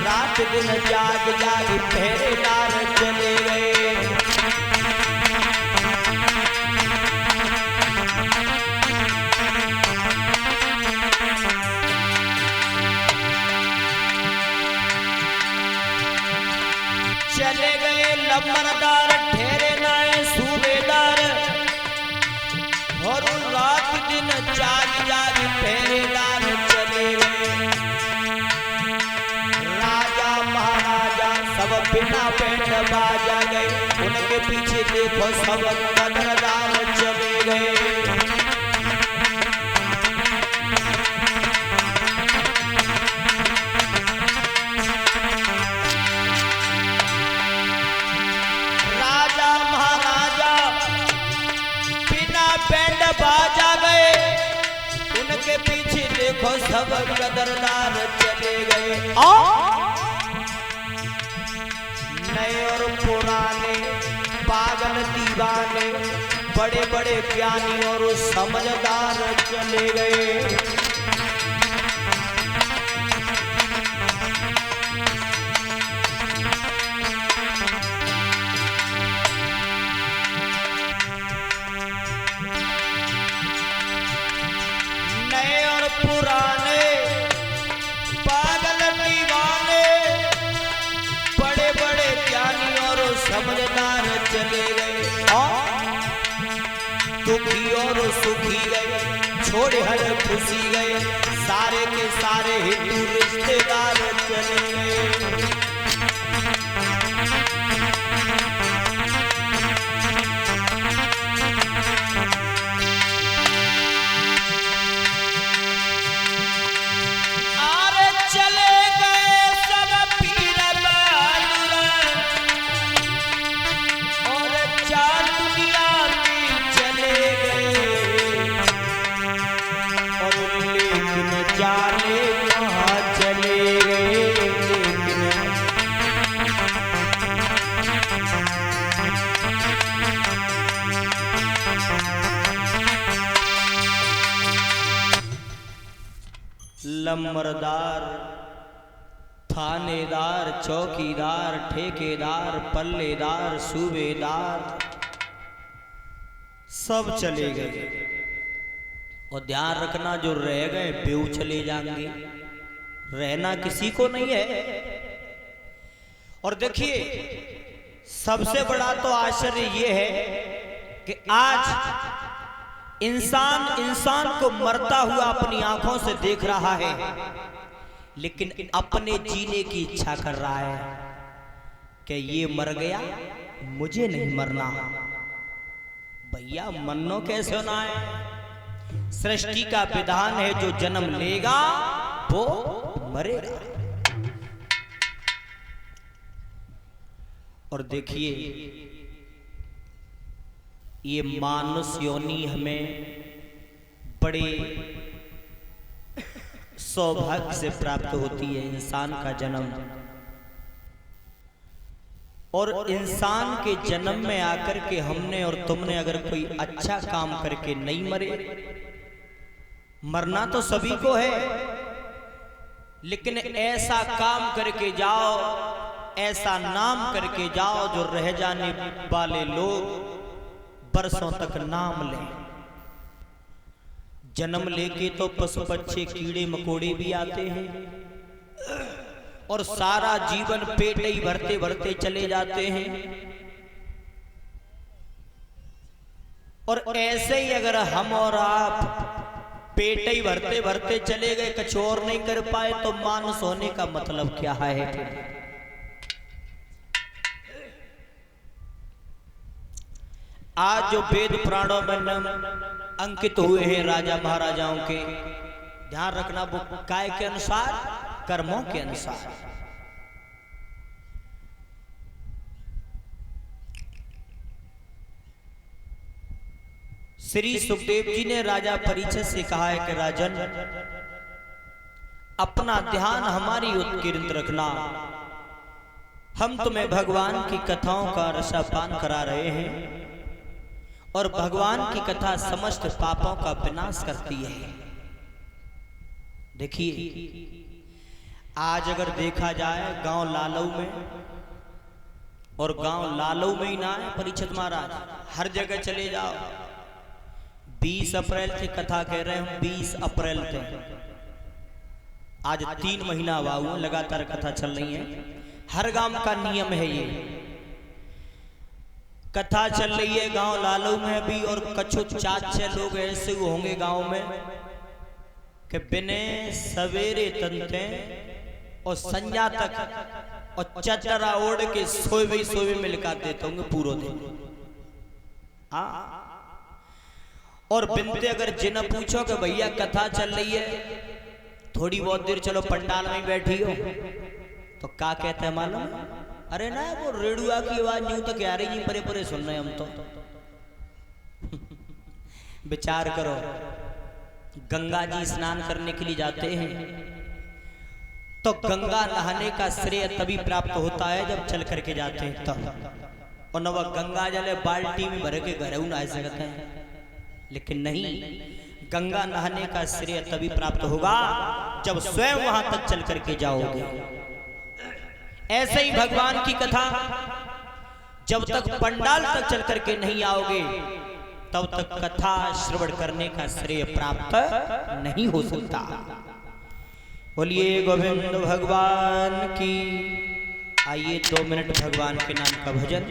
रात दिन जाग जाग पहरेदार चले गए। चले गए लंबरदार ठहरे नाए सूबेदार और रात दिन जाग जाग पहरेदार चले गए। राजा महाराजा सब बिना बैंड बाजा गए, उनके पीछे देखो सब कदरदार चले गए। बैंड बाजा गए, उनके पीछे देखो सब कदरदार चले गए। नए और पुराने पागल दीवाने बड़े बड़े ज्ञानी और समझदार चले गए। पुराने पागल दीवाने बड़े बड़े ज्ञानी और समझदार चले गए। दुखी और सुखी गए, छोड़े हर खुशी गए, सारे के सारे हिंदू रिश्तेदार चले गए। लंबरदार, थानेदार, चौकीदार, ठेकेदार, पल्लेदार, सूबेदार सब चले गए। और ध्यान रखना जो रह गए बेऊ चले जाएंगे, रहना किसी को नहीं है। और देखिए सबसे बड़ा तो आश्चर्य ये है कि आज इंसान को मरता हुआ अपनी आंखों से देख रहा है, लेकिन अपने जीने की इच्छा कर रहा है कि ये मर गया मुझे नहीं मरना। भैया मरनो कैसे होना है? सृष्टि का विधान है जो जन्म लेगा वो मरेगा। और देखिए ये मानुष योनि हमें बड़े सौभाग्य से प्राप्त होती है, इंसान का जन्म। और इंसान के जन्म में आकर के हमने और तुमने अगर कोई अच्छा काम करके नहीं मरे, मरना तो सभी को है, लेकिन ऐसा काम करके जाओ, ऐसा नाम करके जाओ जो रह जाने वाले लोग बरसों तक नाम लें। जन्म लेके तो पशु पक्षी कीड़े मकोड़े भी आते हैं और सारा जीवन पेट ही भरते भरते चले जाते हैं। और ऐसे ही अगर हम और आप पेट ही भरते भरते चले गए, कुछ और नहीं कर पाए, तो मानुष होने का मतलब क्या है? आज जो वेद पुराणों में अंकित हुए हैं राजा महाराजाओं के, ध्यान रखना वो काय के अनुसार, कर्मों के अनुसार। श्री सुखदेव जी ने राजा परीक्षित से कहा है कि राजन, अपना ध्यान हमारी उत्कीर्णित रखना। हम तुम्हें भगवान की कथाओं का रसापान करा रहे हैं और भगवान की कथा समस्त पापों का विनाश करती है। देखिए आज अगर देखा जाए गांव लालऊ में, और गांव लालऊ में ही ना है परीक्षित महाराज, हर जगह चले जाओ, 20 अप्रैल से कथा कह रहे हैं, 20 अप्रैल से आज 3 महीना हुआ हुआ लगातार कथा चल रही है। हर गांव का नियम है ये, कथा चल रही है गांव लालऊ में भी, और कछु 4-6 लोग ऐसे होंगे गांव में कि बिने सवेरे तनते और संजा तक और चचरा ओढ़ के सोए में लिखा देते होंगे पूरा दिन। हाँ, और बिनते अगर जिन पूछो कि भैया कथा चल रही है, थोड़ी बहुत देर चलो पंडाल में बैठी हो, तो क्या कहते हैं मालूम? अरे ना वो रेडुआ की आवाज यूं तो क्या रही, परे परे सुन रहे हम तो। विचार करो, गंगा जी स्नान करने के लिए जाते हैं तो गंगा नहाने का श्रेय तभी प्राप्त होता है जब चल करके जाते हैं तब, और न वह गंगा जल बाल्टी में भर के घर नहा सकते हैं। लेकिन नहीं, गंगा नहाने का श्रेय तभी प्राप्त होगा जब स्वयं वहां तक चल करके जाओगे। ऐसे ही भगवान की कथा जब तक पंडाल तक चल करके नहीं आओगे तब तक कथा श्रवण करने का श्रेय प्राप्त नहीं हो सकता। बोलिए गोविंद भगवान की। आइए 2 मिनट भगवान के नाम का भजन।